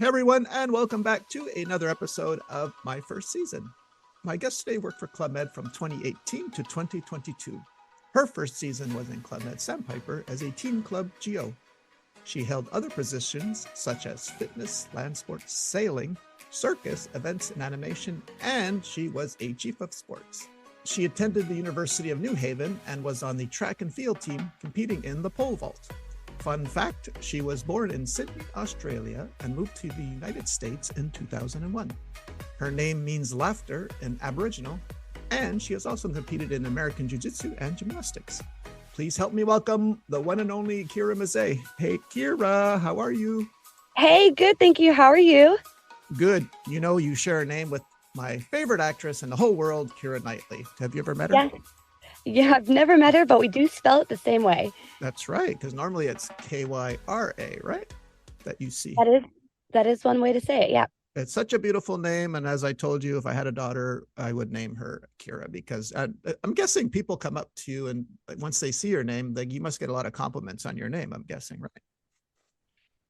Hey everyone, and welcome back to another episode of My First Season. My guest today worked for Club Med from 2018 to 2022. Her first season was in Club Med Sandpiper as a Teen Club GO. She held other positions such as fitness, land sports, sailing, circus, events and animation, and she was a chief of sports. She attended the University of New Haven and was on the track and field team competing in the pole vault. Fun fact, she was born in Sydney, Australia, and moved to the United States in 2001. Her name means laughter in Aboriginal, and she has also competed in American Jiu-Jitsu and gymnastics. Please help me welcome the one and only Keira Mezei. Hey, Keira, how are you? Hey, good, thank you. How are you? Good. You know, you share a name with my favorite actress in the whole world, Keira Knightley. Have you ever met her? Yes. Yeah, I've never met her, but we do spell it the same way. That's right, because normally it's Kyra, right? That you see. That is one way to say it. Yeah. It's such a beautiful name. And as I told you, if I had a daughter, I would name her Keira because I'm guessing people come up to you and once they see your name, like you must get a lot of compliments on your name, I'm guessing, right?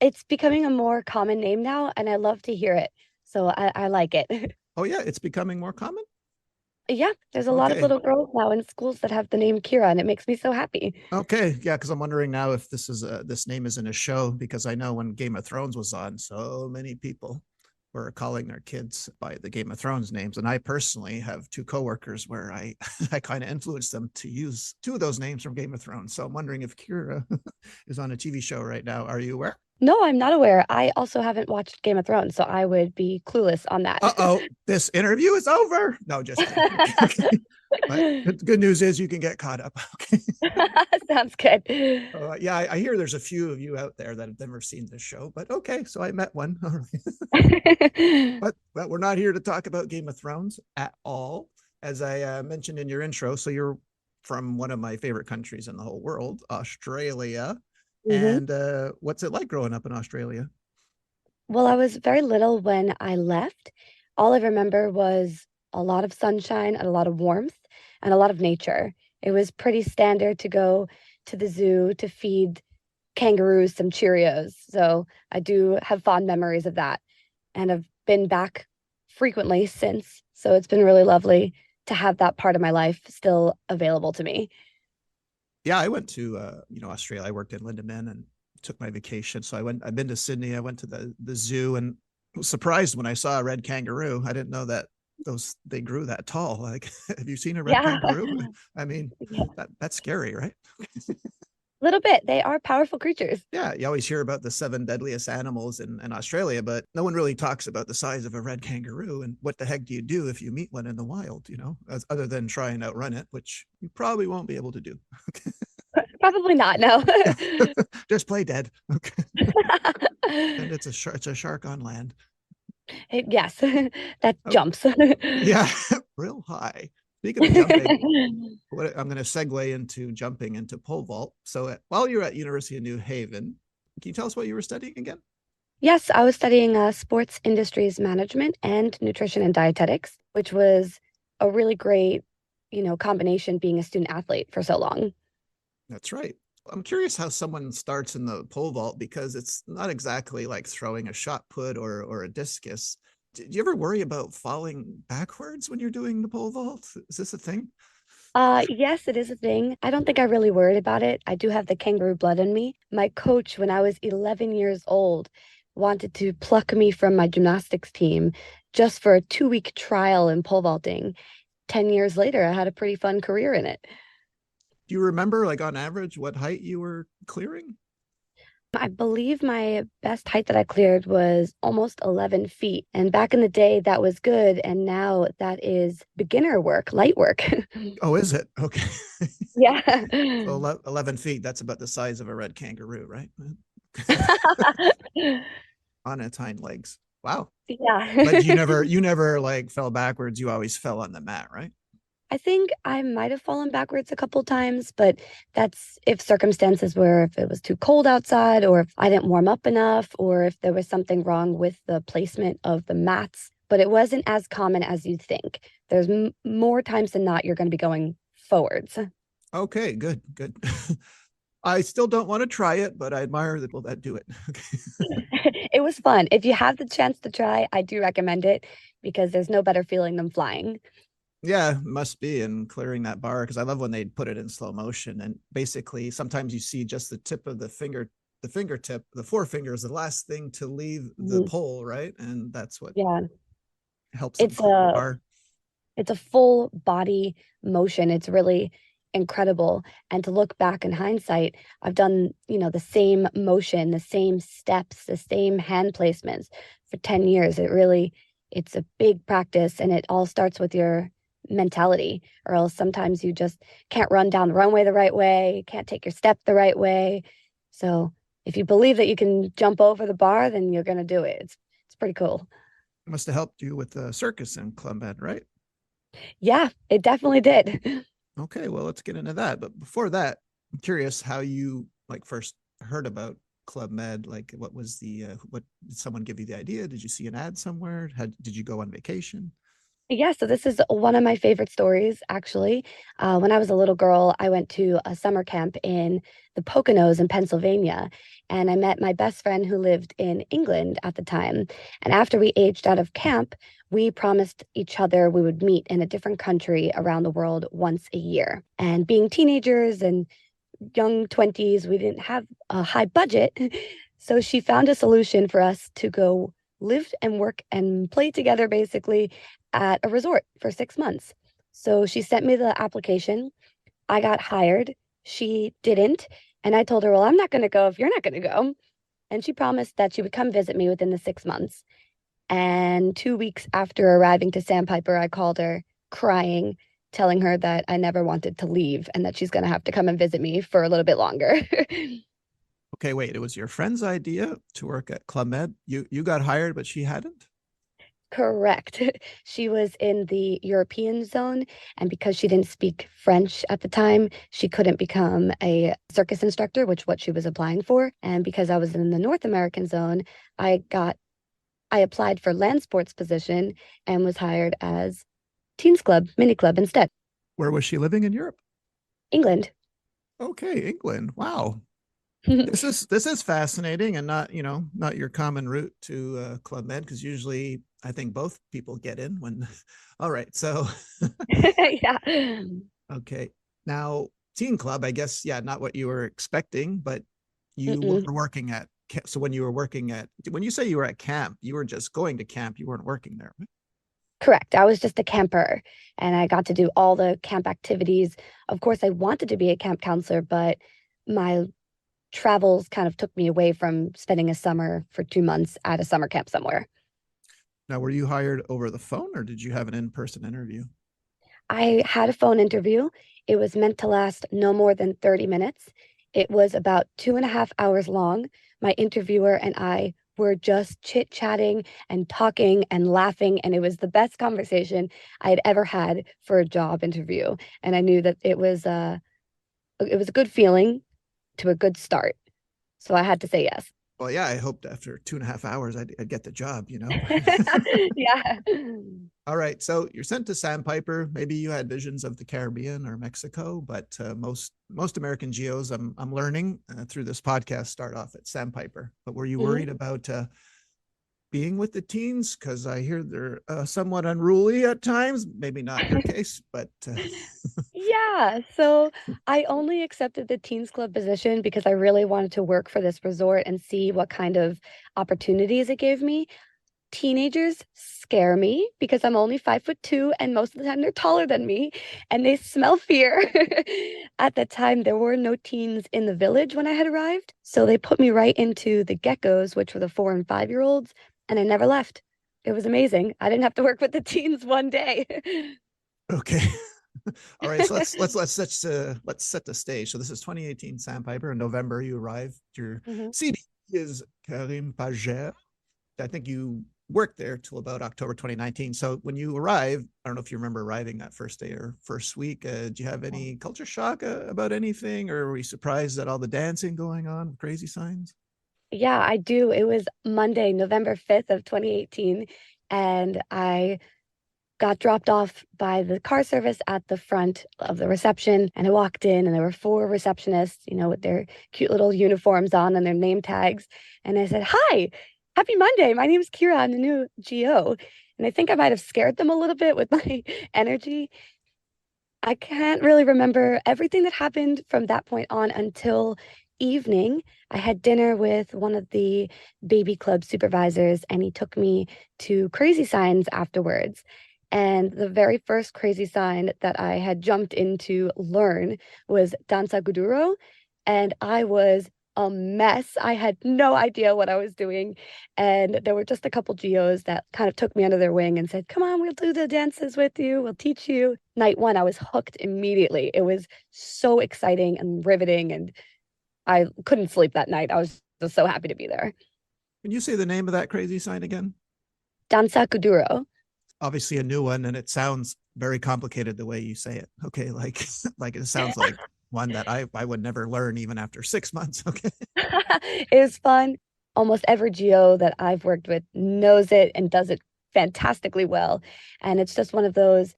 It's becoming a more common name now, and I love to hear it. So I like it. Oh, yeah, it's becoming more common. Yeah, there's a lot of Okay. little girls now in schools that have the name Kira, and it makes me so happy. Okay. Yeah. Because I'm wondering now if this name is in a show because I know when Game of Thrones was on, so many people were calling their kids by the Game of Thrones names. And I personally have two coworkers where I I kind of influenced them to use two of those names from Game of Thrones. So I'm wondering if Kira is on a TV show right now. Are you aware? No, I'm not aware. I also haven't watched Game of Thrones, so I would be clueless on that. Uh-oh, this interview is over. No, just kidding. Okay. But the good news is you can get caught up. Okay. Sounds good. Yeah, I hear there's a few of you out there that have never seen this show, but okay, so I met one. But we're not here to talk about Game of Thrones at all. As I mentioned in your intro, so you're from one of my favorite countries in the whole world, Australia. Mhm. And what's it like growing up in Australia? Well, I was very little when I left. All I remember was a lot of sunshine and a lot of warmth and a lot of nature. It was pretty standard to go to the zoo to feed kangaroos some Cheerios. So I do have fond memories of that and I've been back frequently since. So it's been really lovely to have that part of my life still available to me. Yeah, I went to Australia. I worked in Lindeman and took my vacation. So I've been to Sydney. I went to the zoo and was surprised when I saw a red kangaroo. I didn't know that they grew that tall. Like, have you seen a red Yeah. kangaroo? I mean, Yeah. that's scary, right? A little bit. They are powerful creatures. Yeah, you always hear about the seven deadliest animals in Australia, but no one really talks about the size of a red kangaroo and what the heck do you do if you meet one in the wild, other than try and outrun it, which you probably won't be able to do. Probably not, no. Yeah. Just play dead. Okay. And it's a shark on land. Yes, that Oh, jumps. yeah, real high. Speaking of jumping, I'm going to segue into jumping into pole vault. So while you're at University of New Haven, can you tell us what you were studying again? Yes, I was studying sports industries management and nutrition and dietetics, which was a really great, combination being a student athlete for so long. That's right. I'm curious how someone starts in the pole vault because it's not exactly like throwing a shot put or a discus. Do you ever worry about falling backwards when you're doing the pole vault? Is this a thing? Yes, it is a thing. I don't think I really worried about it. I do have the kangaroo blood in me. My coach, when I was 11 years old, wanted to pluck me from my gymnastics team just for a 2-week trial in pole vaulting. 10 years later, I had a pretty fun career in it. Do you remember, like on average, what height you were clearing? I believe my best height that I cleared was almost 11 feet. And back in the day, that was good. And now that is beginner work, light work. Oh, is it? Okay. Yeah. So 11 feet, that's about the size of a red kangaroo, right? On its hind legs. Wow. But you Yeah. never, you never like fell backwards. You always fell on the mat, right? I think I might have fallen backwards a couple times, but that's if circumstances were if it was too cold outside, or if I didn't warm up enough, or if there was something wrong with the placement of the mats. But it wasn't as common as you think. There's more times than not you're going to be going forwards. Okay, good, good. I still don't want to try it, but I admire the people that do it. Okay. It was fun. If you have the chance to try, I do recommend it because there's no better feeling than flying. Yeah, must be in clearing that bar because I love when they put it in slow motion and basically sometimes you see just the tip of the fingertip, the forefinger is the last thing to leave the Mhm. pole, right? And that's what Yeah, helps them it's clear the a bar. it's a full body motion. It's really incredible. And to look back in hindsight, I've done, the same motion, the same steps, the same hand placements for 10 years. It's a big practice and it all starts with your mentality, or else sometimes you just can't run down the runway the right way, can't take your step the right way. So if you believe that you can jump over the bar, then you're going to do it. It's pretty cool. Must have helped you with the circus in Club Med, right? Yeah, it definitely did. Okay, well, let's get into that. But before that, I'm curious how you like first heard about Club Med. Like, what was what did someone give you the idea? Did you see an ad somewhere? Did you go on vacation? Yeah, so this is one of my favorite stories, actually. When I was a little girl, I went to a summer camp in the Poconos in Pennsylvania, and I met my best friend who lived in England at the time. And after we aged out of camp, we promised each other we would meet in a different country around the world once a year. And being teenagers and young 20s, we didn't have a high budget. So she found a solution for us to go live and work and play together basically at a resort for 6 months. So she sent me the application. I got hired. She didn't. And I told her, well, I'm not going to go if you're not going to go. And she promised that she would come visit me within the 6 months. And 2 weeks after arriving to Sandpiper, I called her crying, telling her that I never wanted to leave and that she's going to have to come and visit me for a little bit longer. Okay, wait, it was your friend's idea to work at Club Med. You got hired, but she hadn't. Correct. She was in the European zone, and because she didn't speak French at the time, she couldn't become a circus instructor, which what she was applying for. And because I was in the North American zone, I applied for land sports position and was hired as Teens Club, mini club instead. Where was she living in Europe? England. Okay, England. Wow. This is fascinating and not, not your common route to Club Med because usually I think both people get in when all right. So Yeah. okay. Now, teen club, I guess, yeah, not what you were expecting, but you Mm-mm. were working at so when you were working at when you say you were at camp, you were just going to camp, you weren't working there, right? Correct. I was just a camper and I got to do all the camp activities. Of course, I wanted to be a camp counselor, but my travels kind of took me away from spending a summer for 2 months at a summer camp somewhere. Now, were you hired over the phone or did you have an in-person interview? I had a phone interview. It was meant to last no more than 30 minutes. It was about 2.5 hours long. My interviewer and I were just chit chatting and talking and laughing. And it was the best conversation I had ever had for a job interview. And I knew that it was a good feeling to a good start. So I had to say yes. Well, yeah, I hoped after 2.5 hours I'd get the job. Yeah. All right, so you're sent to Sandpiper. Maybe you had visions of the Caribbean or Mexico, but most American geos, I'm learning through this podcast, start off at Sandpiper. But were you Mhm. worried about being with the teens? Because I hear they're somewhat unruly at times. Maybe not your case, but Yeah, so I only accepted the Teens Club position because I really wanted to work for this resort and see what kind of opportunities it gave me. Teenagers scare me because I'm only 5'2" and most of the time they're taller than me and they smell fear. At the time, there were no teens in the village when I had arrived. So they put me right into the geckos, which were the 4 and 5-year-olds, and I never left. It was amazing. I didn't have to work with the teens one day. okay. All right, so let's set the stage. So this is 2018 Sandpiper. In November, you arrive. Your Mhm. CD is Karim Pager. I think you worked there till about October 2019. So when you arrived, I don't know if you remember arriving that first day or first week. Did you have any culture shock about anything, or were you surprised at all the dancing going on, crazy signs? Yeah, I do. It was Monday, November 5th of 2018, and I got dropped off by the car service at the front of the reception. And I walked in, and there were four receptionists, with their cute little uniforms on and their name tags. And I said, "Hi, happy Monday. My name is Keira. I'm the new GO." And I think I might have scared them a little bit with my energy. I can't really remember everything that happened from that point on until evening. I had dinner with one of the baby club supervisors, and he took me to crazy signs afterwards. And the very first crazy sign that I had jumped in to learn was Danza Kuduro. And I was a mess. I had no idea what I was doing. And there were just a couple geos that kind of took me under their wing and said, "Come on, we'll do the dances with you. We'll teach you." Night one, I was hooked immediately. It was so exciting and riveting. And I couldn't sleep that night. I was just so happy to be there. Can you say the name of that crazy sign again? Danza Kuduro. Obviously a new one, and it sounds very complicated the way you say it. Okay, like like it sounds like one that I would never learn even after 6 months. Okay. It was fun. Almost every geo that I've worked with knows it and does it fantastically well. And it's just one of those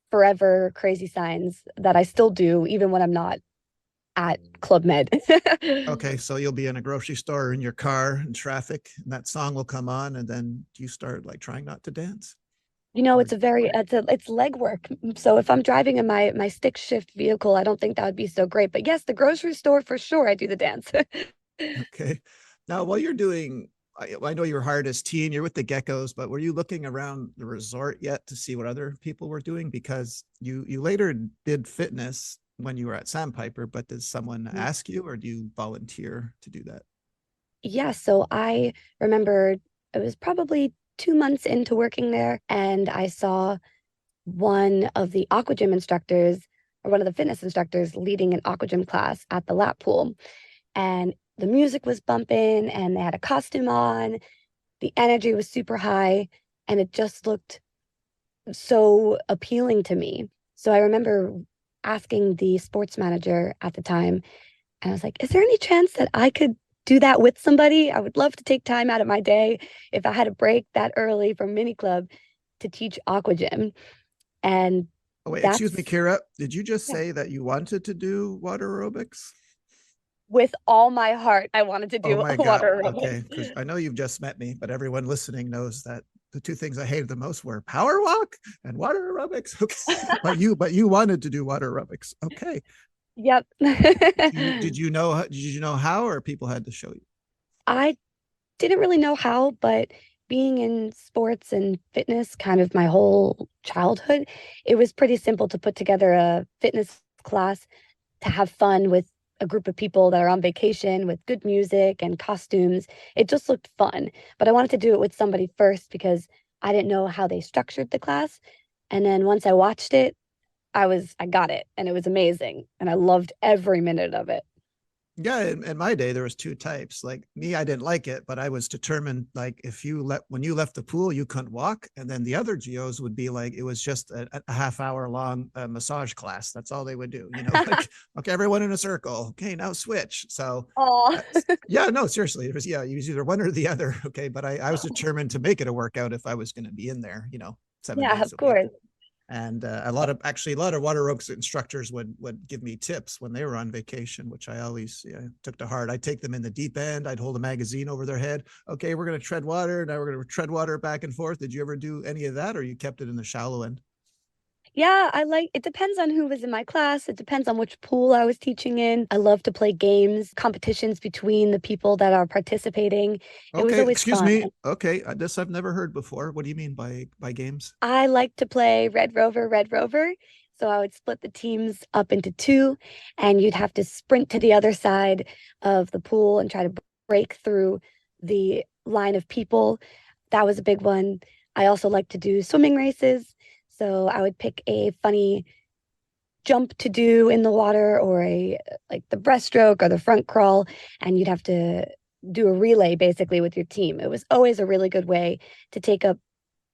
forever crazy signs that I still do, even when I'm not at Club Med. Okay, so you'll be in a grocery store or in your car in traffic, and that song will come on, and then you start like trying not to dance. Or It's leg work. So if I'm driving in my stick shift vehicle, I don't think that would be so great. But yes, the grocery store for sure, I do the dance. okay. Now, while you're doing, I know you're hired as teen, you're with the Geckos, but were you looking around the resort yet to see what other people were doing? Because you later did fitness when you were at Sandpiper, but did someone ask you, or do you volunteer to do that? Yeah, so I remember it was probably 2 months into working there, and I saw one of the aqua gym instructors, or one of the fitness instructors, leading an aqua gym class at the lap pool. And the music was bumping, and they had a costume on. The energy was super high, and it just looked so appealing to me. So I remember asking the sports manager at the time, and I was like, "Is there any chance that I could do that with somebody? I would love to take time out of my day if I had a break that early from mini club to teach aqua gym." And Oh, wait, excuse me, that's, Kira. Did you just yeah, say that you wanted to do water aerobics? with all my heart, I wanted to Oh do my God. water Okay. aerobics. Because I know you've just met me, but everyone listening knows that the two things I hated the most were power walk and water aerobics. Okay. But you wanted to do water aerobics. Okay. Yep. Did you know how, or people had to show you? I didn't really know how, but being in sports and fitness kind of my whole childhood, it was pretty simple to put together a fitness class to have fun with a group of people that are on vacation with good music and costumes. It just looked fun. But I wanted to do it with somebody first because I didn't know how they structured the class. And then once I watched it, I got it, and it was amazing. And I loved every minute of it. Yeah, in my day there was two types. Like me, I didn't like it, but I was determined, like, if you let when you left the pool you couldn't walk, and then the other geos would be like, it was just a half hour long massage class. That's all they would do, like, okay, everyone in a circle, okay, now switch. So Oh, yeah, no, seriously, it was either one or the other. Okay, but I was determined to make it a workout if I was going to be in there, 7 yeah, days of a week. course. And a lot of water aerobics instructors would give me tips when they were on vacation, which I always took to heart. I'd take them in the deep end. I'd hold a magazine over their head. Okay, we're going to tread water. Now we're going to tread water back and forth. Did you ever do any of that, or you kept it in the shallow end? Yeah, it depends on who was in my class. It depends on which pool I was teaching in. I love to play games, competitions between the people that are participating. It was Okay, always excuse fun. me. Okay, this I've never heard before. What do you mean by games? I like to play Red Rover, Red Rover. So I would split the teams up into two, and you'd have to sprint to the other side of the pool and try to break through the line of people. That was a big one. I also like to do swimming races. So I would pick a funny jump to do in the water, or a like the breaststroke or the front crawl, and you'd have to do a relay basically with your team. It was always a really good way to take up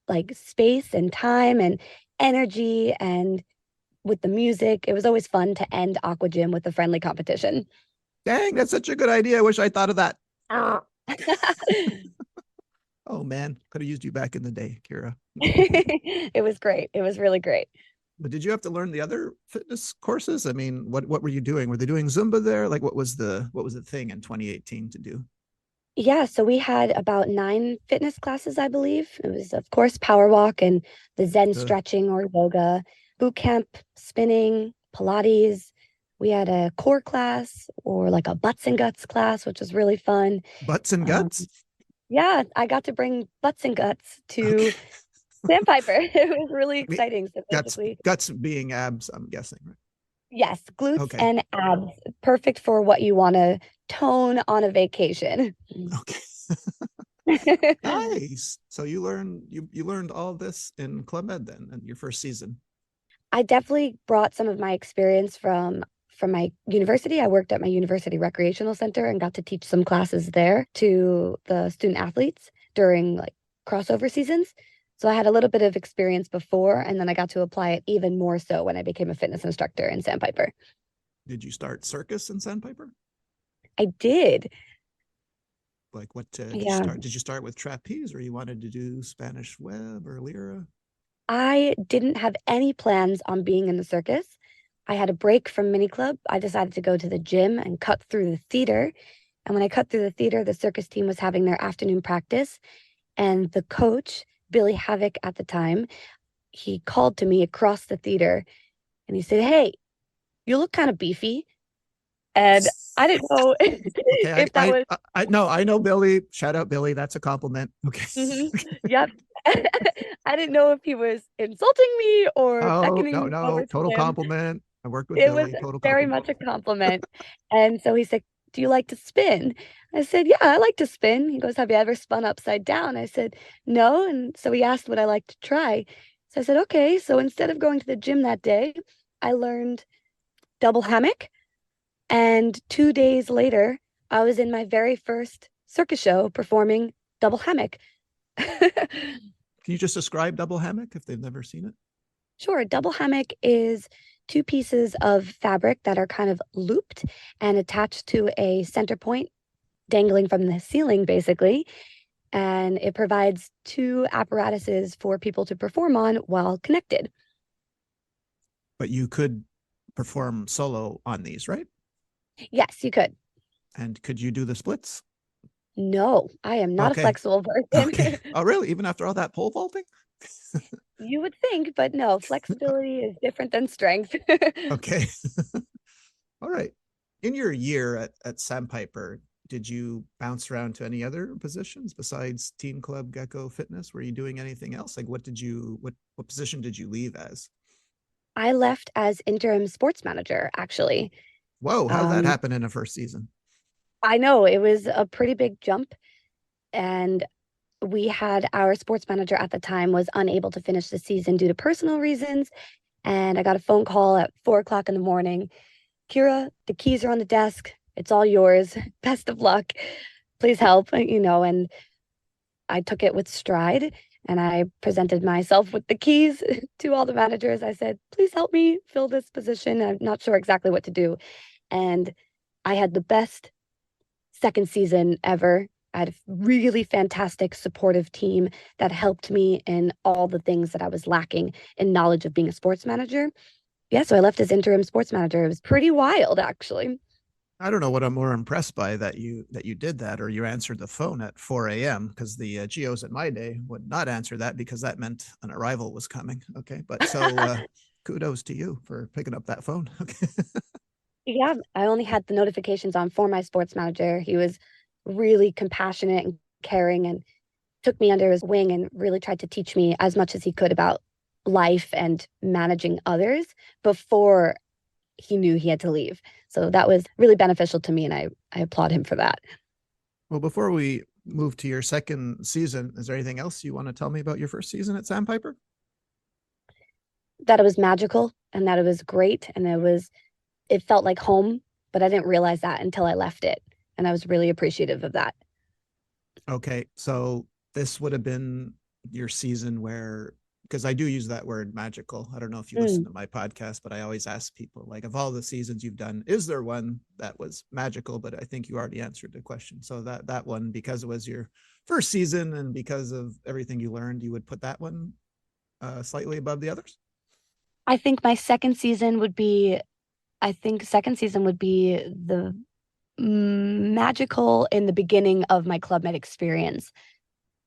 like space and time and energy, and with the music, it was always fun to end Aqua Gym with a friendly competition. Dang, that's such a good idea. I wish I thought of that. Ah. Oh man, could have used you back in the day, Keira. It was great. It was really great. But did you have to learn the other fitness courses? I mean, what were you doing? Were they doing Zumba there? Like what was the thing in 2018 to do? Yeah, so we had about 9 fitness classes, I believe. It was, of course, power walk and the Zen The stretching or yoga, boot camp, spinning, Pilates. We had a core class or like a butts and guts class, which was really fun. butts and Um, guts? yeah, I got to bring butts and guts Okay. to Sandpiper. It was really I mean, exciting. So guts basically, guts being abs, I'm guessing, right? yes, glutes Okay. and abs, perfect for what you want to tone on a vacation. Okay. Nice. So you learned all this in Club Med then in your first season. I definitely brought some of my experience from my university. I worked at my university recreational center and got to teach some classes there to the student athletes during like crossover seasons. So I had a little bit of experience before, and then I got to apply it even more so when I became a fitness instructor in Sandpiper. Did you start circus in Sandpiper? I did. Like what did you Yeah. start? Did you start with trapeze or you wanted to do Spanish web or lyra? I didn't have any plans on being in the circus. I had a break from mini club. I decided to go to the gym and cut through the theater. And when I cut through the theater, the circus team was having their afternoon practice. And the coach, Billy Havoc at the time, he called to me across the theater and he said, "Hey, you look kind of beefy." And I didn't know Okay, if that was, I no, I know Billy. Shout out Billy. That's a compliment. Okay. mhm, yep. I didn't know if he was insulting me or Oh, beckoning no, me over no. to Total him. compliment. I worked with It was Billy. Total very compliment. much a compliment. And so he said, "Do you like to spin?" I said, "Yeah, I like to spin." He goes, "Have you ever spun upside down?" I said, "No." And so he asked what I like to try. So I said, "Okay." So instead of going to the gym that day, I learned double hammock. And 2 days later, I was in my very first circus show performing double hammock. Can you just describe double hammock if they've never seen it? Sure. Double hammock is 2 pieces of fabric that are kind of looped and attached to a center point dangling from the ceiling, basically. And it provides 2 apparatuses for people to perform on while connected. But you could perform solo on these, right? Yes, you could. And could you do the splits? No, I am not a Okay. flexible person. Okay. Oh, really? Even after all that pole vaulting? You would think, but no, flexibility is different than strength. Okay. All right. In your year at Sandpiper, did you bounce around to any other positions besides Teen Club Gecko Fitness? Were you doing anything else? Like what position did you leave as? I left as interim sports manager, actually. Whoa, how did that Um, happen in a first season? I know it was a pretty big jump, and we had our sports manager at the time was unable to finish the season due to personal reasons. And I got a phone call at 4 o'clock in the morning. "Keira, the keys are on the desk. It's all yours. Best of luck. Please help." And I took it with stride and I presented myself with the keys to all the managers. I said, "Please help me fill this position. I'm not sure exactly what to do." And I had the best second season ever. I had a really fantastic supportive team that helped me in all the things that I was lacking in knowledge of being a sports manager. Yeah, so I left as interim sports manager. It was pretty wild, actually. I don't know what I'm more impressed by that you did that or you answered the phone at 4 a.m. because the GOs at my day would not answer that because that meant an arrival was coming. Okay, but so kudos to you for picking up that phone. Okay. Yeah, I only had the notifications on for my sports manager. He was really compassionate and caring and took me under his wing and really tried to teach me as much as he could about life and managing others before he knew he had to leave. So that was really beneficial to me, and I applaud him for that. Well, before we move to your second season, is there anything else you want to tell me about your first season at Sandpiper? That it was magical and that it was great and it felt like home, but I didn't realize that until I left it. And I was really appreciative of that. Okay, so this would have been your season where because I do use that word magical. I don't know if you listen to my podcast, but I always ask people, like, of all the seasons you've done, is there one that was magical? But I think you already answered the question. So that one, because it was your first season and because of everything you learned, you would put that one slightly above the others? I think my second season would be, I think second season would be the magical in the beginning of my Club Med experience.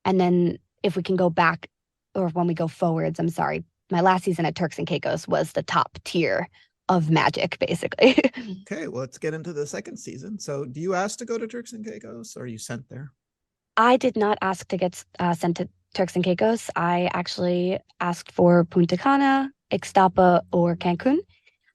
And then if we can go back, or when we go forwards, I'm sorry, my last season at Turks and Caicos was the top tier of magic, basically. Okay, well, let's get into the second season. So do you ask to go to Turks and Caicos, or are you sent there? I did not ask to get sent to Turks and Caicos. I actually asked for Punta Cana, Ixtapa, or Cancun.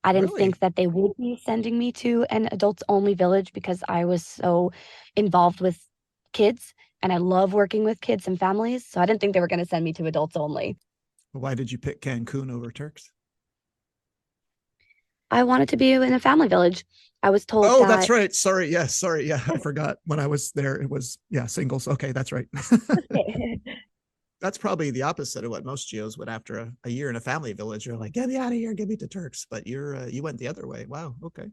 I didn't Really? think that they would be sending me to an adults only village because I was so involved with kids and I love working with kids and families. So I didn't think they were going to send me to adults only. Why did you pick Cancun over Turks? I wanted to be in a family village. I was told Oh, that's that. right. Sorry. Yes. Sorry. Yeah. I forgot when I was there. It was, yeah, singles. Okay. That's right. That's probably the opposite of what most geos would after a year in a family village. You're like, get me out of here. Get me to Turks. But you went the other way. Wow. Okay.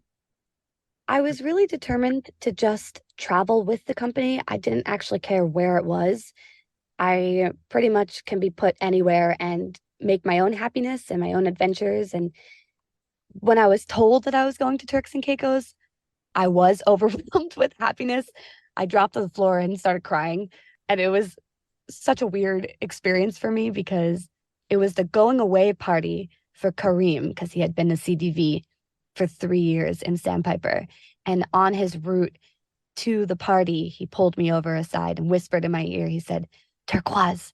I was really determined to just travel with the company. I didn't actually care where it was. I pretty much can be put anywhere and make my own happiness and my own adventures. And when I was told that I was going to Turks and Caicos, I was overwhelmed with happiness. I dropped to the floor and started crying. And it was such a weird experience for me because it was the going away party for Kareem because he had been a CDV for 3 years in Sandpiper. And on his route to the party, he pulled me over aside and whispered in my ear, he said, "Turquoise."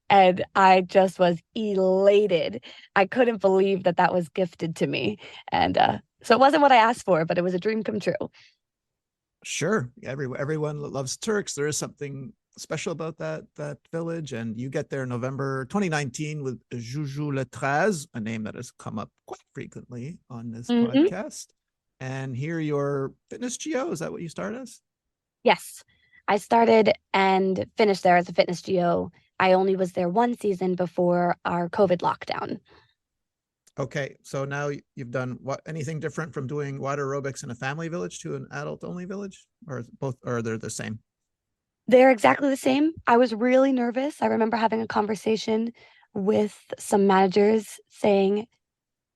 And I just was elated. I couldn't believe that that was gifted to me. And so it wasn't what I asked for, but it was a dream come true. Sure. Everyone loves Turks. There is something special about that village. And you get there in November 2019 with Juju Letraz, a name that has come up quite frequently on this Mm-hmm. podcast. And here your fitness geo, is that what you start as? Yes, I started and finished there as a fitness GO. I only was there one season before our COVID lockdown. Okay, so now you've done what? Anything different from doing water aerobics in a family village to an adult only village, or both, or they're the same? They're exactly the same. I was really nervous. I remember having a conversation with some managers saying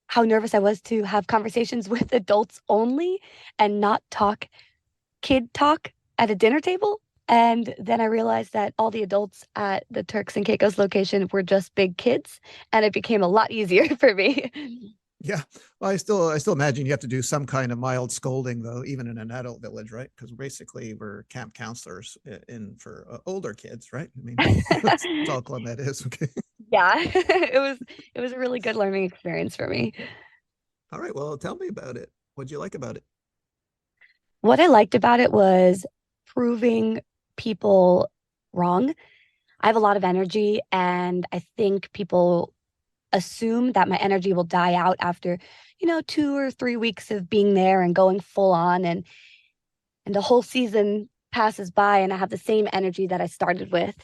how nervous I was to have conversations with adults only and not talk kid talk at a dinner table. And then I realized that all the adults at the Turks and Caicos location were just big kids, and it became a lot easier for me. Yeah, well, I still imagine you have to do some kind of mild scolding though, even in an adult village, right? Because basically we're camp counselors in for older kids, right? I mean, that's all Club Med is. Okay. Yeah, it was a really good learning experience for me. All right. Well, tell me about it. What'd you like about it? What I liked about it was proving people wrong. I have a lot of energy, and I think people assume that my energy will die out after, 2 or 3 weeks of being there and going full on, and the whole season passes by and I have the same energy that I started with.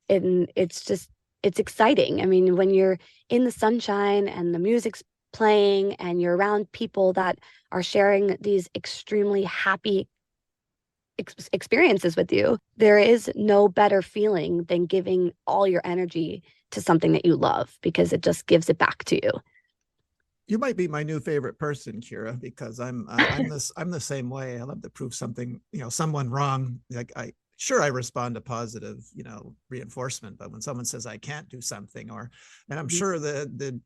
And it's exciting. I mean, when you're in the sunshine and the music's playing and you're around people that are sharing these extremely happy experiences with you, there is no better feeling than giving all your energy to something that you love because it just gives it back to you. You might be my new favorite person, Keira, because I'm the same way. I love to prove something, someone wrong. Like I respond to positive, reinforcement, but when someone says I can't do something, and I'm sure the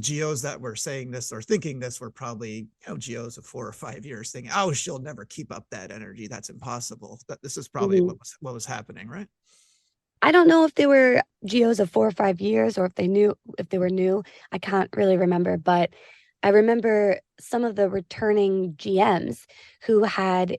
geos that were saying this or thinking this were probably geos of 4 or 5 years thinking, oh, she'll never keep up that energy. That's impossible. But this is probably Mhm. what was happening, right? I don't know if they were geos of 4 or 5 years or if they were new. I can't really remember, but I remember some of the returning GMs who had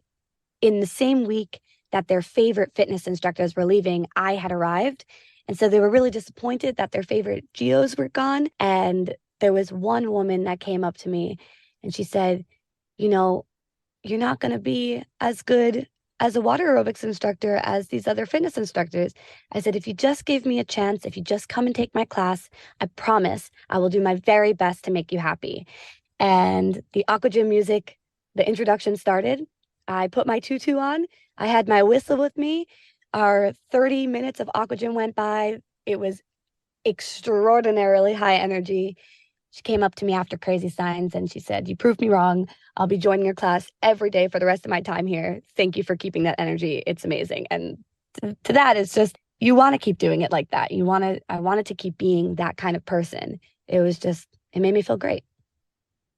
in the same week that their favorite fitness instructors were leaving, I had arrived. And so they were really disappointed that their favorite geos were gone. And there was one woman that came up to me and she said, you know, you're not going to be as good as a water aerobics instructor, as these other fitness instructors, I said, if you just give me a chance, if you just come and take my class, I promise I will do my very best to make you happy. And the aqua gym music, the introduction started. I put my tutu on. I had my whistle with me. Our 30 minutes of aqua gym went by. It was extraordinarily high energy. She came up to me after crazy signs and she said, "You proved me wrong. I'll be joining your class every day for the rest of my time here. Thank you for keeping that energy. It's amazing." And to that, it's just, you want to keep doing it like that. I wanted to keep being that kind of person. It was just, it made me feel great.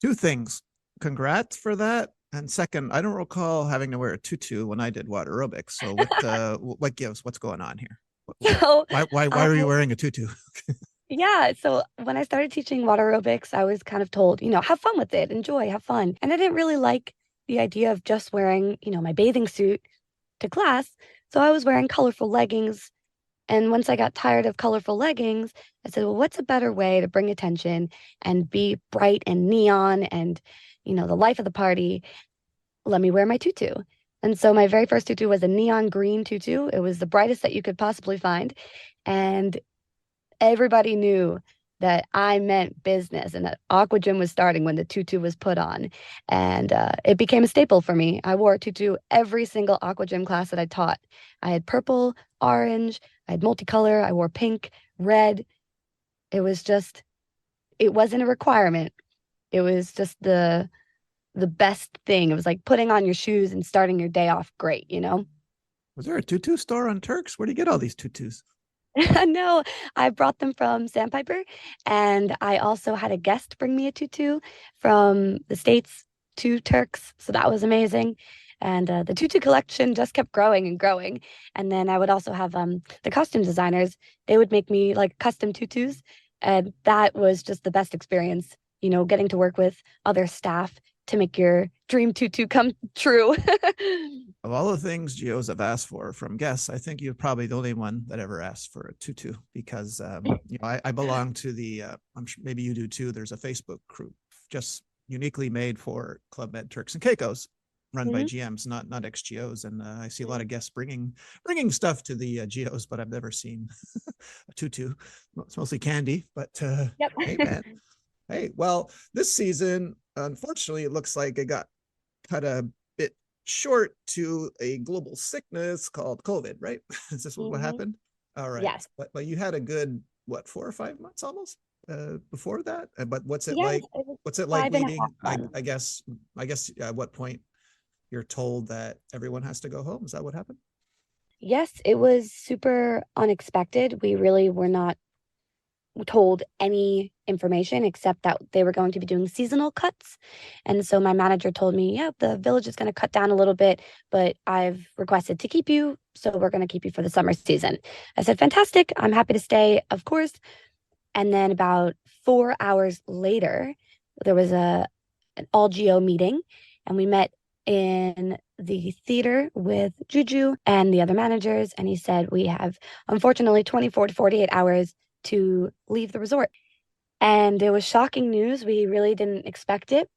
Two things. Congrats for that. And second, I don't recall having to wear a tutu when I did water aerobics. So what gives? What's going on here? So, Why I, are you wearing a tutu? yeah. So when I started teaching water aerobics, I was kind of told, have fun with it, enjoy, have fun. And I didn't really like the idea of just wearing, my bathing suit to class. So I was wearing colorful leggings. And once I got tired of colorful leggings, I said, well, what's a better way to bring attention and be bright and neon and, the life of the party? Let me wear my tutu. And so my very first tutu was a neon green tutu. It was the brightest that you could possibly find. And everybody knew that I meant business and that Aqua Gym was starting when the tutu was put on. And it became a staple for me. I wore a tutu every single Aqua Gym class that I taught. I had purple, orange, I had multicolor, I wore pink, red. It was just, it wasn't a requirement. It was just the best thing. It was like putting on your shoes and starting your day off great? Was there a tutu store on Turks? Where do you get all these tutus? No, I brought them from Sandpiper, and I also had a guest bring me a tutu from the States to Turks, so that was amazing. And the tutu collection just kept growing and growing. And then I would also have the costume designers, they would make me like custom tutus, and that was just the best experience, getting to work with other staff to make your dream tutu come true. Of all the things geos have asked for from guests, I think you're probably the only one that ever asked for a tutu because I belong to the. I'm sure maybe you do too. There's a Facebook group just uniquely made for Club Med Turks and Caicos, run by Mhm. GMs, not ex-GOs, and I see a lot of guests bringing stuff to the GOs, but I've never seen a tutu. Well, it's mostly candy, but Yep. hey, man, hey. Well, this season, unfortunately, it looks like it got cut a bit short to a global sickness called COVID, right? Is this what Hmm. happened? All right. Yes. But you had a good, what, 4 or 5 months almost before that? But what's it Yes, like? it was What's it like five and a half leading? months. I guess at what point you're told that everyone has to go home? Is that what happened? Yes, it was super unexpected. We really were not told any information except that they were going to be doing seasonal cuts. And so my manager told me, yeah, the village is going to cut down a little bit, but I've requested to keep you. So we're going to keep you for the summer season. I said, fantastic. I'm happy to stay, of course. And then about 4 hours later, there was an all GO meeting, and we met in the theater with Juju and the other managers. And he said, we have unfortunately 24 to 48 hours to leave the resort. And it was shocking news. We really didn't expect it.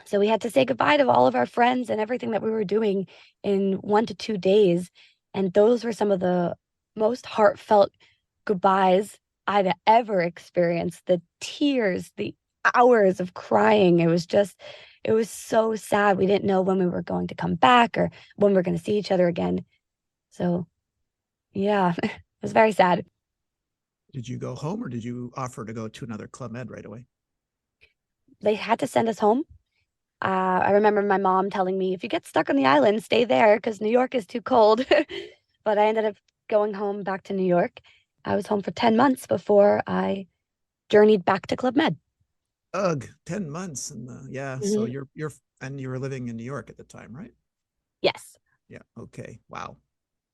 So we had to say goodbye to all of our friends and everything that we were doing in 1 to 2 days. And those were some of the most heartfelt goodbyes I'd ever experienced. The tears, the hours of crying. It was so sad. We didn't know when we were going to come back or when we are going to see each other again. So, yeah, it was very sad. Did you go home or did you offer to go to another Club Med right away? They had to send us home. I remember my mom telling me, if you get stuck on the island, stay there because New York is too cold. But I ended up going home back to New York. I was home for 10 months before I journeyed back to Club Med. Ugh, 10 months. And yeah, so Hmm. and you were living in New York at the time, right? Yes. Yeah. Okay. Wow.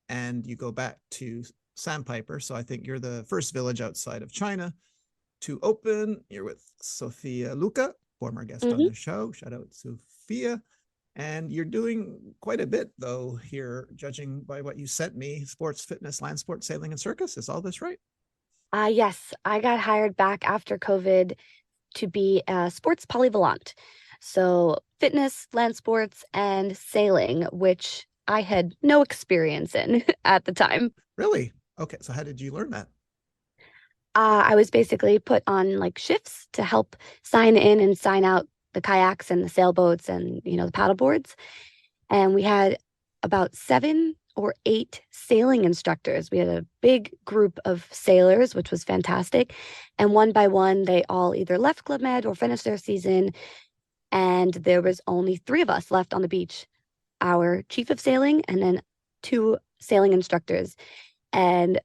And you go back to Sandpiper. So I think you're the first village outside of China to open. You're with Sophia Luca, former guest on Hmm. the show. Shout out Sophia. And you're doing quite a bit, though, here, judging by what you sent me sports, fitness, land sports, sailing, and circus. Is all this right? Yes, I got hired back after COVID to be a sports polyvalent. So, fitness, land sports, and sailing, which I had no experience in at the time. Really? Okay, so how did you learn that? I was basically put on like shifts to help sign in and sign out the kayaks and the sailboats and, the paddle boards. And we had about 7 or 8 sailing instructors. We had a big group of sailors, which was fantastic. And one by one, they all either left Club Med or finished their season. And there was only 3 of us left on the beach, our chief of sailing and then 2 sailing instructors. And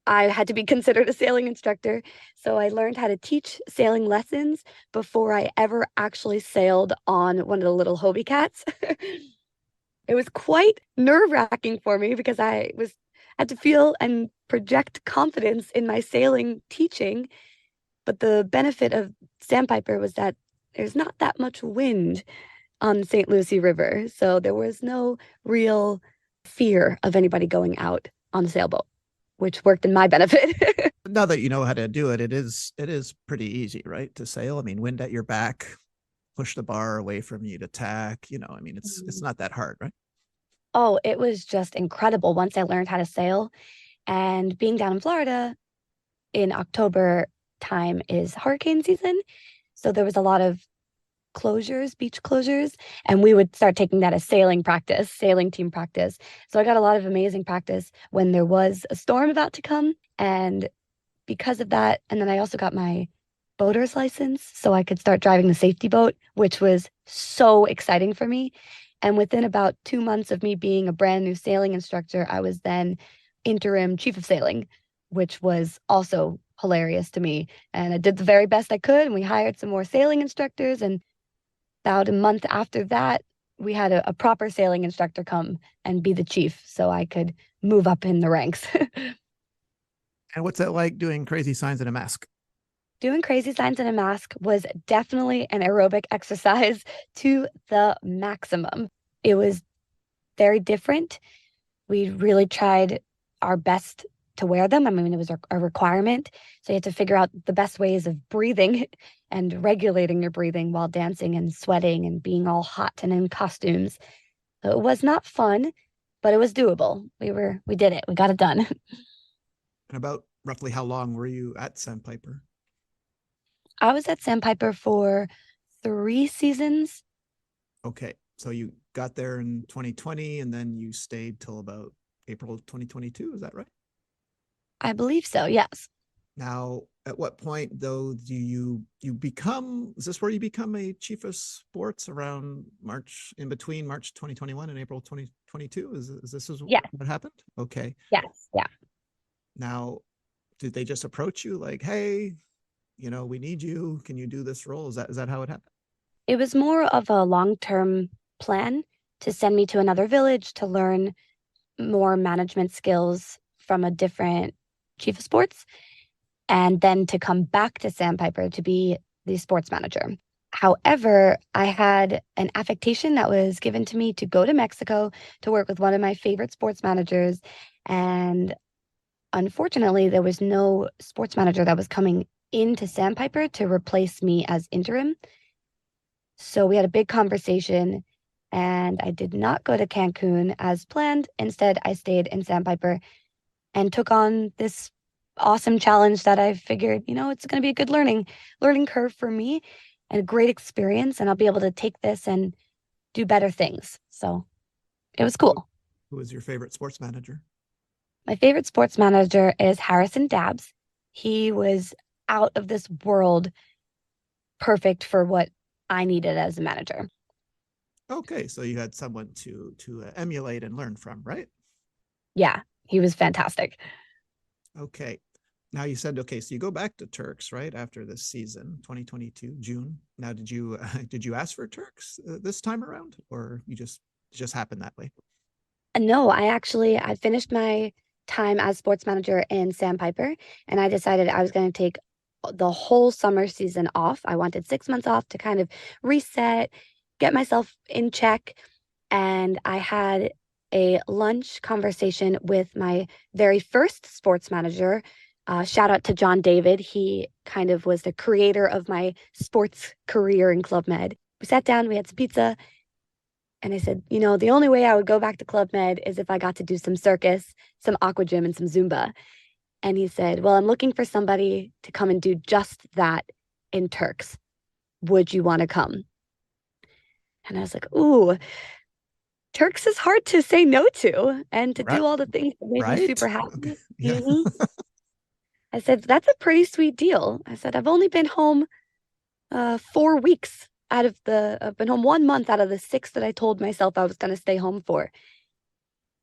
I had to be considered a sailing instructor. So I learned how to teach sailing lessons before I ever actually sailed on one of the little Hobie cats. It was quite nerve-wracking for me because I was had to feel and project confidence in my sailing teaching. But the benefit of Sandpiper was that there's not that much wind on the St. Lucie River. So there was no real fear of anybody going out on the sailboat, which worked in my benefit. Now that you know how to do it, it is pretty easy, right? To sail. I mean, wind at your back, push the bar away from you to tack. I mean, it's not that hard, right? Oh, it was just incredible once I learned how to sail. And being down in Florida in October time is hurricane season. So there was a lot of closures, beach closures, and we would start taking that as sailing practice, sailing team practice. So I got a lot of amazing practice when there was a storm about to come. And because of that, and then I also got my boater's license so I could start driving the safety boat, which was so exciting for me. And within about 2 months of me being a brand new sailing instructor, I was then interim chief of sailing, which was also hilarious to me. And I did the very best I could. And we hired some more sailing instructors. And about a month after that, we had a proper sailing instructor come and be the chief so I could move up in the ranks. And what's that like doing crazy signs in a mask? Doing crazy signs in a mask was definitely an aerobic exercise to the maximum. It was very different. We really tried our best to wear them. I mean, it was a requirement. So you had to figure out the best ways of breathing and regulating your breathing while dancing and sweating and being all hot and in costumes. So it was not fun, but it was doable. We did it. We got it done. And about roughly how long were you at Sandpiper? I was at Sandpiper for 3 seasons. Okay, so you got there in 2020 and then you stayed till about April 2022. Is that right? I believe so, yes. Now, at what point though do you become? Is this where you become a chief of sports around March, in between March 2021 and April 2022? Is this Yes, what happened? Okay. yes, yeah. Now, did they just approach you like, hey, we need you. Can you do this role? Is that how it happened? It was more of a long-term plan to send me to another village to learn more management skills from a different chief of sports, and then to come back to Sandpiper to be the sports manager. However, I had an affectation that was given to me to go to Mexico to work with one of my favorite sports managers. And unfortunately, there was no sports manager that was coming into Sandpiper to replace me as interim. So we had a big conversation, and I did not go to Cancun as planned. Instead, I stayed in Sandpiper and took on this awesome challenge that I figured, it's going to be a good learning curve for me and a great experience, and I'll be able to take this and do better things. So it was Who cool. who was your favorite sports manager? My favorite sports manager is Harrison Dabbs. He was out of this world, perfect for what I needed as a manager. Okay, so you had someone to emulate and learn from, right? Yeah, he was fantastic. Okay. Now you said, okay, so you go back to Turks right after this season, 2022 June. Now, did you ask for Turks this time around, or you just happened that way? No, I finished my time as sports manager in Sandpiper, and I decided I was going to take the whole summer season off. I wanted 6 months off to kind of reset, get myself in check. And I had a lunch conversation with my very first sports manager. Shout out to John David. He kind of was the creator of my sports career in Club Med. We sat down, we had some pizza, And I said, the only way I would go back to Club Med is if I got to do some circus, some aqua gym, and some Zumba. And he said, well, I'm looking for somebody to come and do just that in Turks. Would you want to come? And I was like, ooh, Turks is hard to say no to and to Right. do all the things that made me super Right. Okay. happy. Yeah. I said, that's a pretty sweet deal. I said, I've only been home 4 weeks I've been home 1 month out of the 6 that I told myself I was going to stay home for.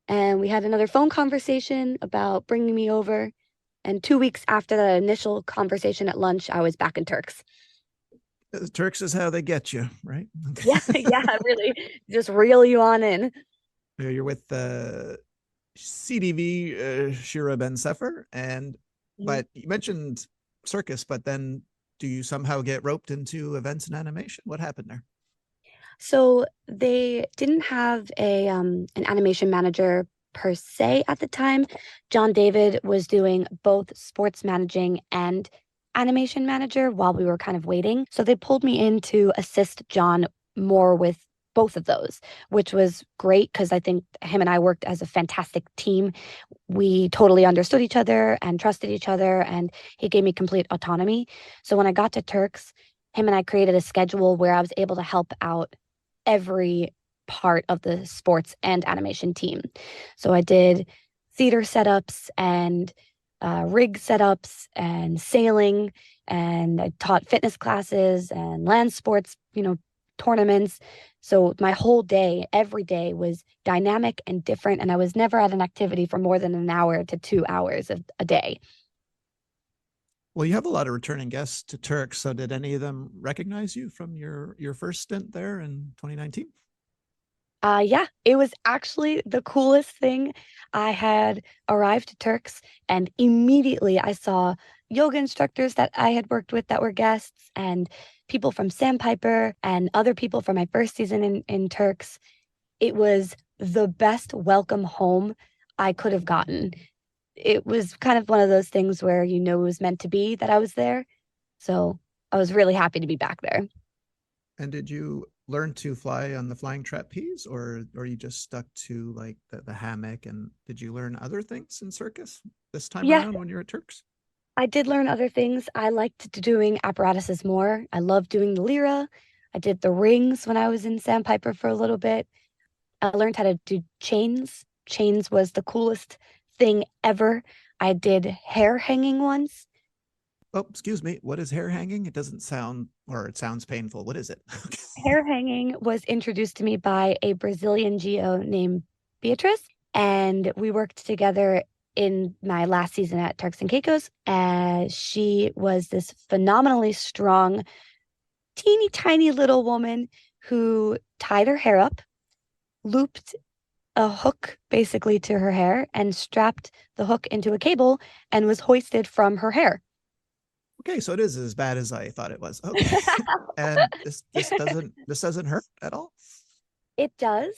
And we had another phone conversation about bringing me over. And 2 weeks after that initial conversation at lunch, I was back in Turks. Turks is how they get you, right? Yeah, yeah, really just reel you on in. You're with CDV Shira Ben Sefer, and Mhm. but you mentioned circus, but then do you somehow get roped into events and animation? What happened there? So they didn't have an animation manager per se at the time. John David was doing both sports managing and animation manager while we were kind of waiting. So they pulled me in to assist John more with both of those, which was great because I think him and I worked as a fantastic team. We totally understood each other and trusted each other, and he gave me complete autonomy. So when I got to Turks, him and I created a schedule where I was able to help out every part of the sports and animation team. So I did theater setups and rig setups and sailing, and I taught fitness classes and land sports, tournaments. So my whole day, every day was dynamic and different, and I was never at an activity for more than an hour to 2 hours a day. Well, you have a lot of returning guests to Turks. So did any of them recognize you from your first stint there in 2019? Yeah, it was actually the coolest thing. I had arrived to Turks and immediately I saw yoga instructors that I had worked with that were guests and people from Sandpiper and other people from my first season in Turks. It was the best welcome home I could have gotten. It was kind of one of those things where it was meant to be that I was there. So I was really happy to be back there. And did you learn to fly on the flying trapeze, or you just stuck to like the hammock? And did you learn other things in circus this time Yes, around when you're at Turks? I did learn other things. I liked doing apparatuses more. I loved doing the lira. I did the rings when I was in Sandpiper for a little bit. I learned how to do chains. Chains was the coolest thing ever. I did hair hanging once. Oh, excuse me. What is hair hanging? It doesn't sound, or it sounds painful. What is it? Hair hanging was introduced to me by a Brazilian geo named Beatrice, and we worked together in my last season at Turks and Caicos. She was this phenomenally strong, teeny tiny little woman who tied her hair up, looped a hook basically to her hair, and strapped the hook into a cable and was hoisted from her hair. Okay, so it is as bad as I thought it was. Okay. And this doesn't hurt at all? It does.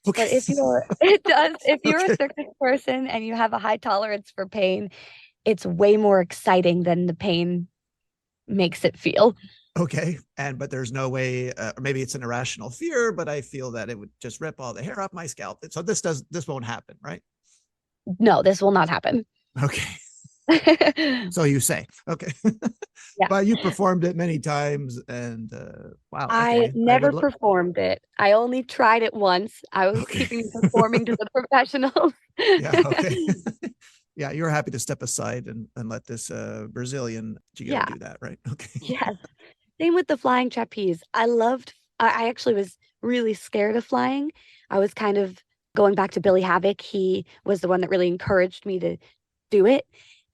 Okay. But it does. If you're a Okay. circus person and you have a high tolerance for pain, it's way more exciting than the pain makes it feel. Okay. But there's no way, or maybe it's an irrational fear, but I feel that it would just rip all the hair off my scalp. So this won't happen, right? No, this will not happen. Okay. Yeah. So you say. Okay. But you performed it many times, and wow. I Okay. I never would look. performed it. I only tried it once. I was Okay. keeping performing to the professionals. Yeah. Okay. Yeah, you're happy to step aside and let this Brazilian Geo Yeah. do that, right? Okay. Yes. Same with the flying trapeze. I actually was really scared of flying. I was kind of going back to Billy Havoc. He was the one that really encouraged me to do it.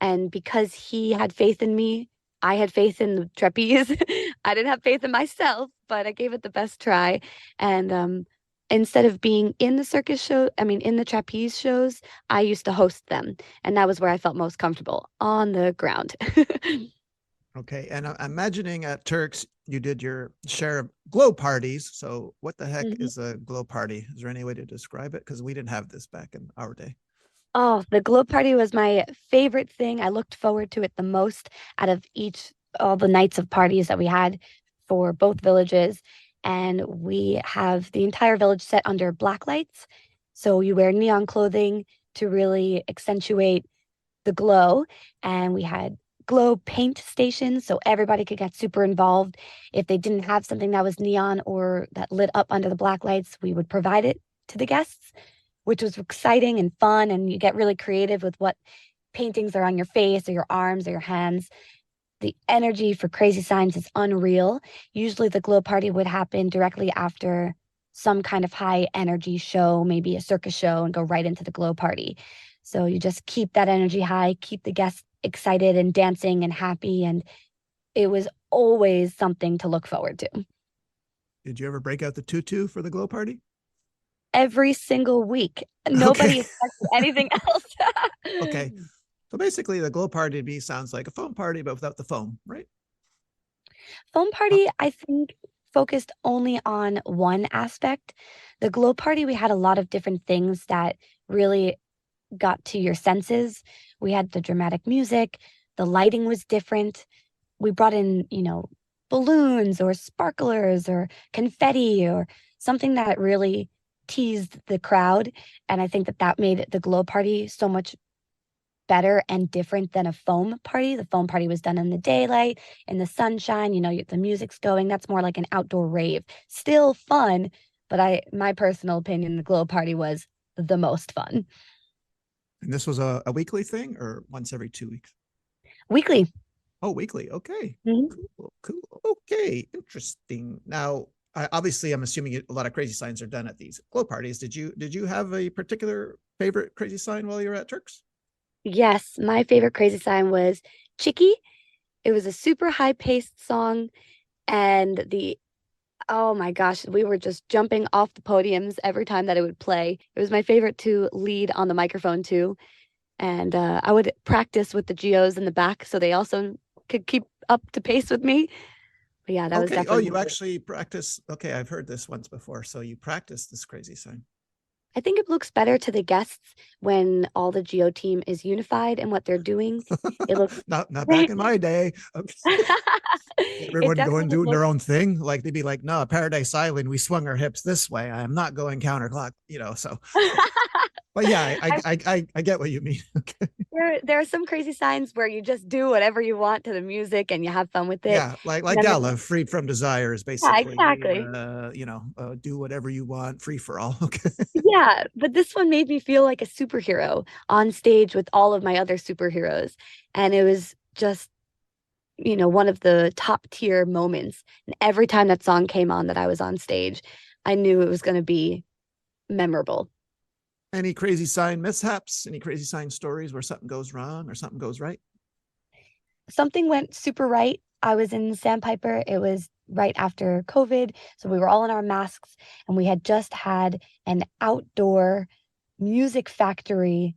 And because he had faith in me, I had faith in the trapeze. I didn't have faith in myself, but I gave it the best try. And instead of being in the circus show, I mean, in the trapeze shows, I used to host them. And that was where I felt most comfortable on the ground. Okay. And I'm imagining at Turks, you did your share of glow parties. So, what the heck Mhm. is a glow party? Is there any way to describe it? Because we didn't have this back in our day. Oh, the globe party was my favorite thing. I looked forward to it the most out of all the nights of parties that we had for both villages. and we have the entire village set under black lights. So you wear neon clothing to really accentuate the glow. And we had glow paint stations so everybody could get super involved. If they didn't have something that was neon or that lit up under the black lights, we would provide it to the guests, which was exciting and fun. And you get really creative with what paintings are on your face or your arms or your hands. The energy for Crazy Signs is unreal. Usually the glow party would happen directly after some kind of high energy show, maybe a circus show, and go right into the glow party. So you just keep that energy high, keep the guests excited and dancing and happy. And it was always something to look forward to. Did you ever break out the tutu for the glow party? Every single week. Okay. Nobody expected anything else. Okay. So basically, the glow party to me sounds like a foam party, but without the foam, right? Foam party, I think, focused only on one aspect. The glow party, we had a lot of different things that really got to your senses. We had the dramatic music, the lighting was different. We brought in, balloons or sparklers or confetti or something that really teased the crowd. And I think that that made the glow party so much better and different than a foam party. The foam party was done in the daylight, in the sunshine, the music's going. That's more like an outdoor rave. Still fun, but my personal opinion, the glow party was the most fun. And this was a weekly thing or once every 2 weeks? Weekly. Oh, weekly. Okay. Mm-hmm. Cool. Okay. Interesting. Now, obviously, I'm assuming a lot of crazy signs are done at these glow parties. Did you have a particular favorite crazy sign while you were at Turks? Yes, my favorite crazy sign was Chicky. It was a super high paced song, and oh my gosh, we were just jumping off the podiums every time that it would play. It was my favorite to lead on the microphone too. And I would practice with the geos in the back so they also could keep up to pace with me. But yeah, that was Okay. Oh, definitely. you actually practice. Okay, I've heard this once before. So you practice this crazy sign. I think it looks better to the guests when all the geo team is unified in what they're doing. It looks. Not back in my day. Okay. It Everyone going definitely doing looks. their own thing. Like they'd be like, no, Paradise Island, we swung our hips this way. I'm not going counterclock, so but yeah, I get what you mean. Okay. There are some crazy signs where you just do whatever you want to the music and you have fun with it. Yeah, like And then Gala, freed from desire is yeah, basically exactly. do whatever you want, free for all. Okay. Yeah, but this one made me feel like a superhero on stage with all of my other superheroes. And it was just, one of the top tier moments. And every time that song came on that I was on stage, I knew it was going to be memorable. Any crazy sign mishaps? Any crazy sign stories where something goes wrong or something goes right? Something went super right. I was in Sandpiper. It was right after COVID. So we were all in our masks and we had just had an outdoor music factory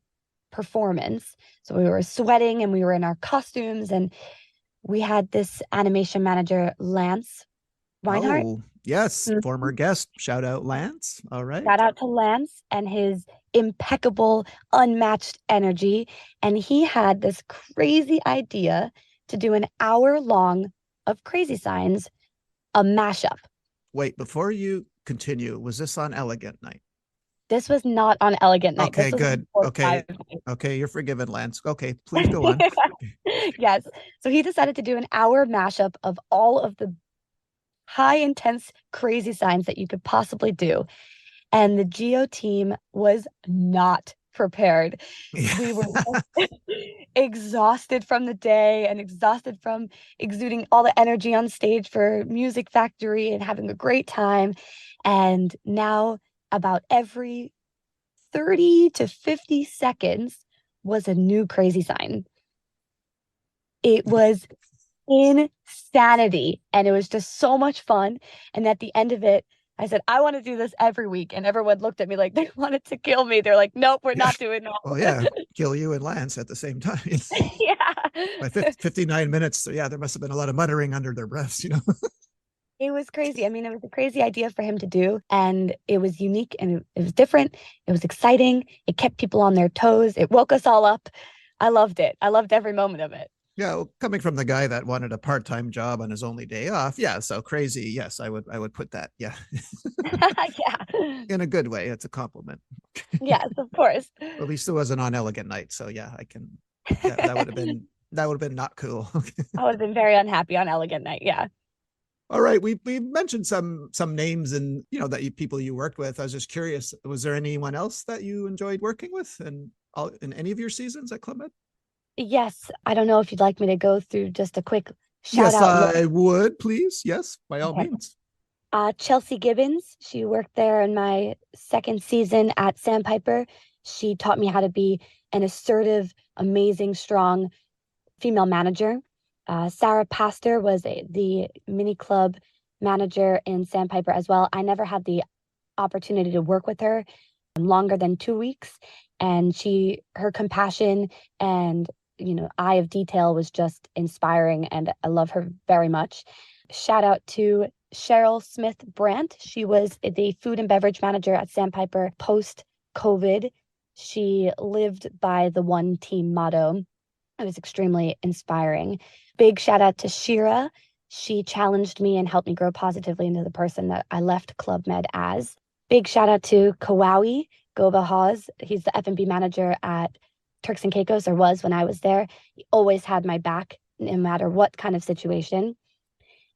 performance. So we were sweating and we were in our costumes and we had this animation manager, Lance Reinhardt. Oh, yes. Mhm. Former guest. Shout out Lance. All right. Shout out to Lance and his impeccable, unmatched energy. And he had this crazy idea to do an hour long of Crazy Signs, a mashup. Wait, before you continue, was this on Elegant Night? This was not on Elegant Night. Okay, This was good. on Okay. 45. Okay, you're forgiven, Lance. Okay, please go on. Yes. So he decided to do an hour mashup of all of the high intense crazy signs that you could possibly do. And the Geo team was not prepared. We were exhausted from the day and exhausted from exuding all the energy on stage for Music Factory and having a great time. And now, about every 30 to 50 seconds was a new crazy sign. It was insanity. And it was just so much fun. And at the end of it, I said, I want to do this every week. And everyone looked at me like they wanted to kill me. They're like, nope, we're Yeah. not doing Well, that. yeah, kill you and Lance at the same time. By Yeah. 59 minutes, so yeah, there must have been a lot of muttering under their breaths. It was crazy. I mean, it was a crazy idea for him to do, and it was unique and it was different. It was exciting. It kept people on their toes. It woke us all up. I loved it. I loved every moment of it. Yeah, well, coming from the guy that wanted a part-time job on his only day off, yeah, so crazy. Yes, I would put that. Yeah. Yeah. In a good way. It's a compliment. Yes, of course. At least it wasn't on Elegant Night. So yeah, I can that would have been not cool. I would have been very unhappy on Elegant Night. Yeah. All right, we mentioned some names and that people you worked with. I was just curious, was there anyone else that you enjoyed working with and all in any of your seasons at Club Med? Yes. I don't know if you'd like me to go through just a quick shout Yes, out I list. would, please. Yes, by all Okay. means. Chelsea Gibbons, she worked there in my second season at Sandpiper. She taught me how to be an assertive, amazing, strong female manager. Sarah Pastor was the mini club manager in Sandpiper as well. I never had the opportunity to work with her longer than 2 weeks, and her compassion and eye of detail was just inspiring, and I love her very much. Shout out to Cheryl Smith Brandt. She was the food and beverage manager at Sandpiper post COVID. She lived by the one team motto. It was extremely inspiring. Big shout out to Shira. She challenged me and helped me grow positively into the person that I left Club Med as. Big shout out to Kawaii Goba Hawes. He's the F&B manager at Turks and Caicos, or was when I was there. He always had my back no matter what kind of situation.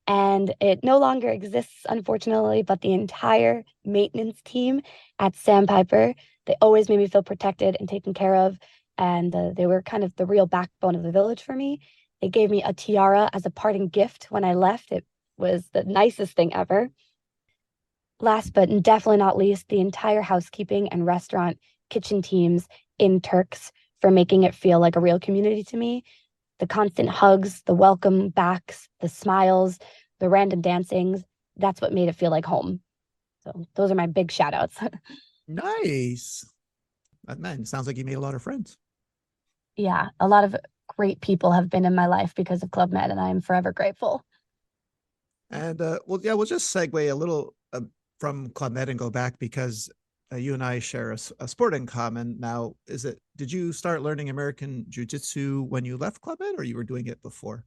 And it no longer exists, unfortunately, but the entire maintenance team at Sandpiper, they always made me feel protected and taken care of. And they were kind of the real backbone of the village for me. They gave me a tiara as a parting gift when I left. It was the nicest thing ever. Last but definitely not least, the entire housekeeping and restaurant kitchen teams in Turks for making it feel like a real community to me. The constant hugs, the welcome backs, the smiles, the random dancings. That's what made it feel like home. So those are my big shout outs. Nice. Man, sounds like you made a lot of friends. Yeah, a lot of great people have been in my life because of Club Med, and I am forever grateful. And well, yeah, we'll just segue a little from Club Med and go back because you and I share a sport in common. Now, did you start learning American Jiu Jitsu when you left Club Med or you were doing it before?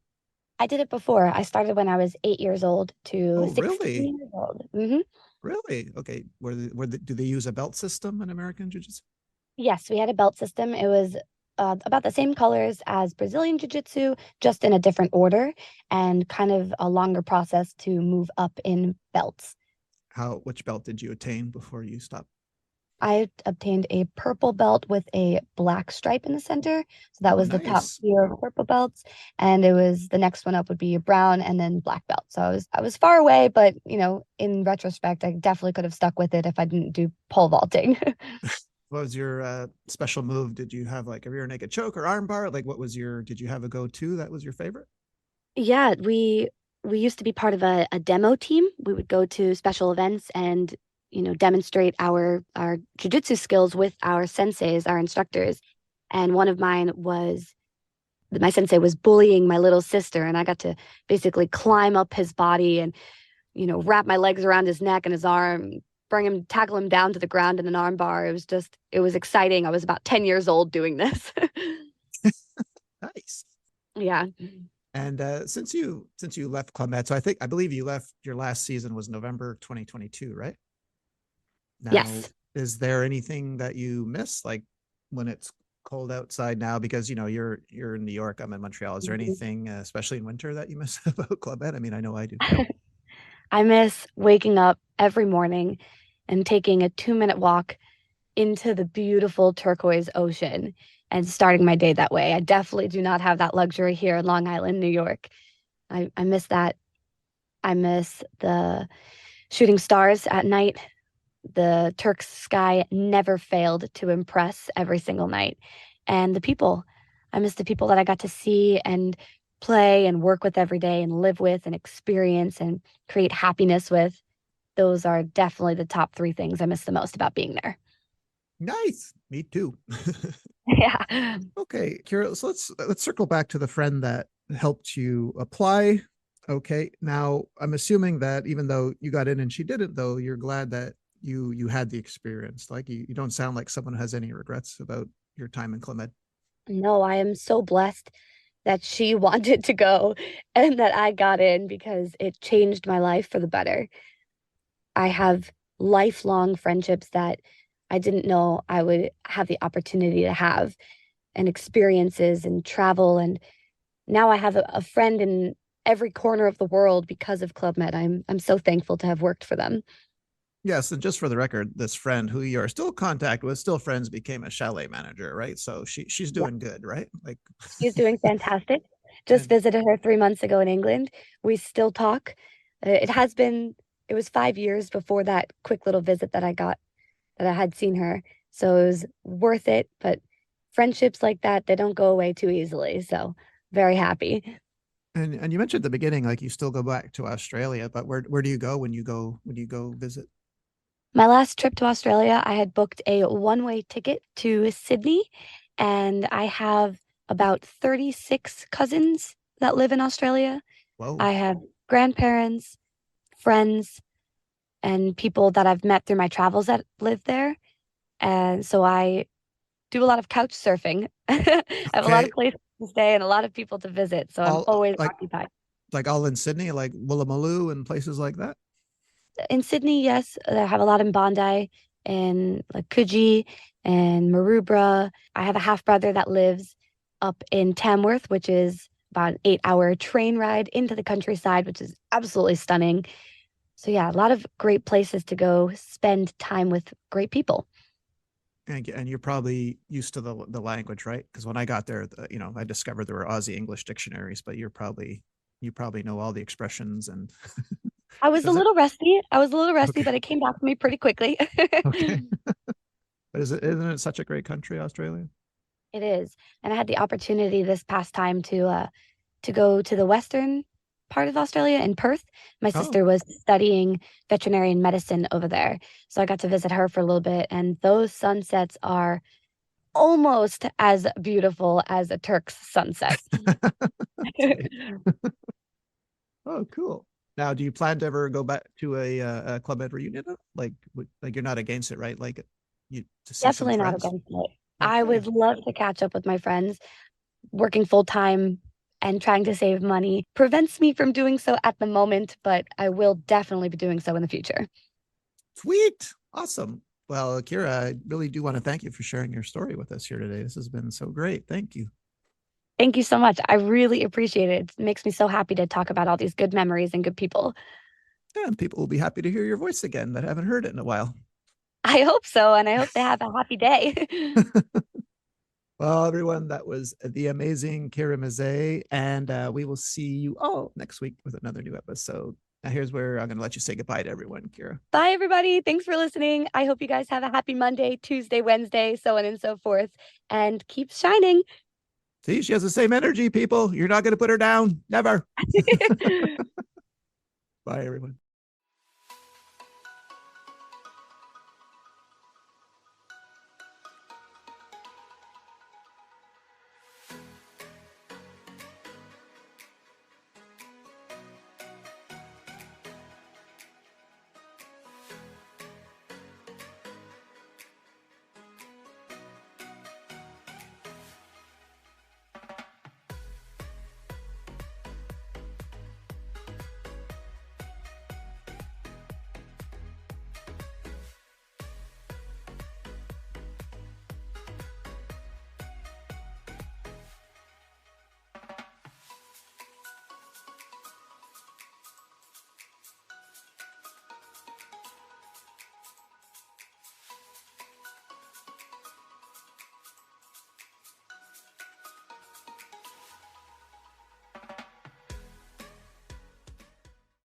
I did it before. I started when I was 8 years old to Oh, really? 16 years old. Really? Okay. Do they use a belt system in American Jiu Jitsu? Yes, we had a belt system. It was about the same colors as Brazilian Jiu Jitsu, just in a different order and kind of a longer process to move up in belts. Which belt did you attain before you stopped? I obtained a purple belt with a black stripe in the center. So that Oh, was the top nice. tier of purple belts. And it was the next one up would be a brown and then black belt. So I was far away, but in retrospect, I definitely could have stuck with it if I didn't do pole vaulting. What was your special move? Did you have like a rear naked choke or armbar? Like, did you have a go-to that was your favorite? Yeah, we used to be part of a demo team. We would go to special events and demonstrate our jujitsu skills with our senseis, our instructors. And one of mine was my sensei was bullying my little sister, and I got to basically climb up his body and wrap my legs around his neck and his arm, tackle him down to the ground in an arm bar. It was exciting. I was about 10 years old doing this. Nice. Yeah. And since you left Club Med, so I believe you left your last season was November 2022, right? Now, Yes. is there anything that you miss, like when it's cold outside now? Because you're in New York, I'm in Montreal. Is there anything, especially in winter, that you miss about Club Med? I mean, I know I do. I miss waking up every morning and taking a 2-minute walk into the beautiful turquoise ocean and starting my day that way. I definitely do not have that luxury here in Long Island, New York. I miss that. I miss the shooting stars at night. The Turk's sky never failed to impress every single night. And the people, I miss the people that I got to see and play and work with every day and live with and experience and create happiness with. Those are definitely the top three things I miss the most about being there. Nice. Me too. Yeah. Okay, Kira, so let's circle back to the friend that helped you apply. Okay, now I'm assuming that even though you got in and she didn't, though, you're glad that you had the experience. Like you don't sound like someone who has any regrets about your time in Clement. No, I am so blessed that she wanted to go and that I got in because it changed my life for the better. I have lifelong friendships that I didn't know I would have the opportunity to have, and experiences and travel. And now I have a friend in every corner of the world because of Club Med. I'm so thankful to have worked for them. Yes, and just for the record, this friend who you're still in contact with, still friends, became a chalet manager, right? So she's Yeah, doing good, right? Like, she's doing fantastic. Just and visited her 3 months ago in England. We still talk. It has been, it was 5 years before that quick little visit that I got, that I had seen her. So it was worth it. But friendships like that, they don't go away too easily. So very happy. and you mentioned at the beginning, like you still go back to Australia, but where do you go when you go visit? My last trip to Australia, I had booked a one-way ticket to Sydney, and I have about 36 cousins that live in Australia. Whoa. I have grandparents, friends, and people that I've met through my travels that live there. And so I do a lot of couch surfing. I have a lot Okay. of places to stay and a lot of people to visit, so I'm All always occupied. like all in Sydney, like Woolloomooloo and places like that. In Sydney, yes, I have a lot in Bondi and like Coogee and Maroubra. I have a half brother that lives up in Tamworth, which is about an 8 hour train ride into the countryside, which is absolutely stunning. So yeah, a lot of great places to go spend time with great people. And you're probably used to the language, right? Because when I got there, I discovered there were Aussie English dictionaries, but you probably know all the expressions and I was a is it little rusty. I was a little rusty, okay? but it came back to me pretty quickly. Okay, but isn't it such a great country, Australia? It is. And I had the opportunity this past time to go to the western part of Australia in Perth. My Oh, sister was studying veterinarian medicine over there. So I got to visit her for a little bit, and those sunsets are almost as beautiful as a Turk's sunset. that's great. Oh, cool. Now, do you plan to ever go back to a Club Med reunion? Like you're not against it, right? Like you to see some Definitely not friends. against it. I Okay. would love to catch up with my friends. Working full time and trying to save money prevents me from doing so at the moment, but I will definitely be doing so in the future. Sweet. Awesome. Well, Keira, I really do want to thank you for sharing your story with us here today. This has been so great. Thank you. Thank you so much. I really appreciate it. It makes me so happy to talk about all these good memories and good people. Yeah, and people will be happy to hear your voice again that haven't heard it in a while. I hope so, and I hope they have a happy day. Well, everyone, that was the amazing Keira Mezei, and we will see you all next week with another new episode. Now, here's where I'm going to let you say goodbye to everyone, Keira. Bye, everybody. Thanks for listening. I hope you guys have a happy Monday, Tuesday, Wednesday, so on and so forth, and keep shining. See, she has the same energy, people. You're not going to put her down. Never. Bye, everyone.